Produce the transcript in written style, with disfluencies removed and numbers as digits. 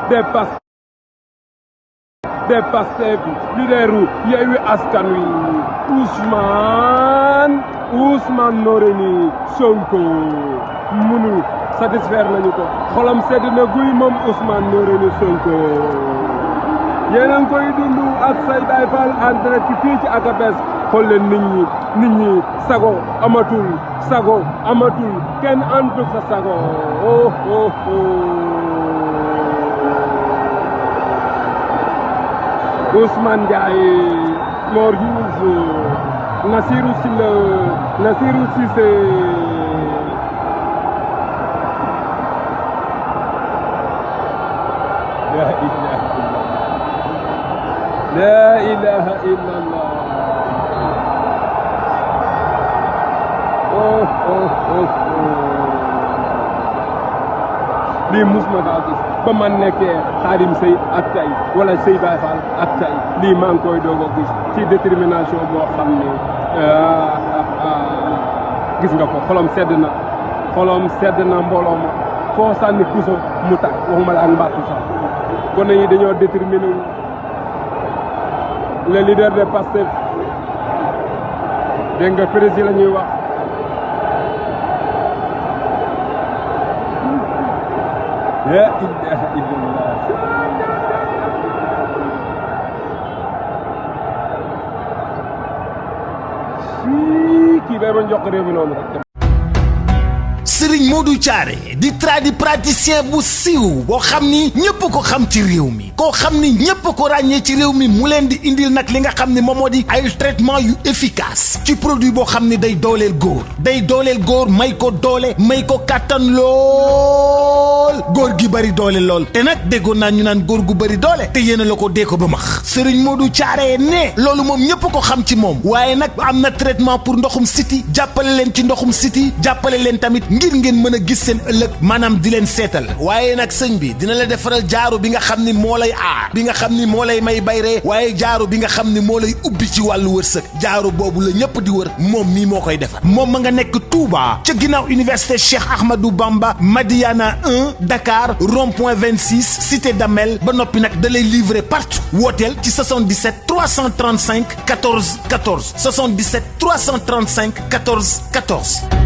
des Pastef leaderu Yewwi Askan Wi Ousmane Noreyni Sonko mënul satisfaire nañu ko xolam sedd na guy moom Ousmane Noreyni Sonko yéen a ngi koy dund ak say Baye Fall en direct fii ci Akabes xool leen nit ñi sago amatul kenn antu sa sago Ousmane Ndiaye Mor Diouf Nassirou Cissé la ilaha illallah lii mus ma kaa gis ba man nekkee Xaadim Sey ak tey wala Sey Baye Fall ak tey lii maa ngi koy doog a gis ci détermination boo xam ne gis nga ko xolom sedd na mbooloo ma foo sànni puso mu tak waxuma la ak mbattu sax gone yi dañoo déterminé wu le leader de Pastef dégg nga président la ñuy wax la ilaha illallah kii bay ma jox réew mi noonu rek. Serigne Modou Thiaré di tradipraticien bu siiw boo xam ni ñëpp ko xam ci réew mi koo xam ni ñëpp ko ràññee ci réew mi mu leen di indil nag li nga xam ne moom moo di ay traitement yu efficace ci produit boo xam ne day dooleel góor may ko doole may ko kàttan lool góor gi bari doole lool te nag déggoon naa ñu naan góor gu bari doole te yéen a la ko dee ko ba max Serigne Modou Thiaré ne loolu moom ñëpp ko xam ci moom waaye nag am na traitement pour ndoxum siti jàppale leen ci ndoxum siti jàppale leen tamit ngir ngeen mën a gis seen ëllëg maanaam di leen seetal waaye nag sëñ bi dina la defaral jaaru bi nga xam ni moo lay aar bi nga xam ni moo lay may bayree waaye jaaru bi nga xam ni moo lay ubbi ci wàllu wërsëg jaaru boobu la ñëpp di wër moom mii moo koy defar moom ma nga nekk Touba ca ginnaaw université Cheikh Ahmadou Bamba Madiana 1 Dakar rond-point 26 cité d'Amel ba noppi nag da lay livrer partout wooteel ci 77 335 14 14 77 335 14 14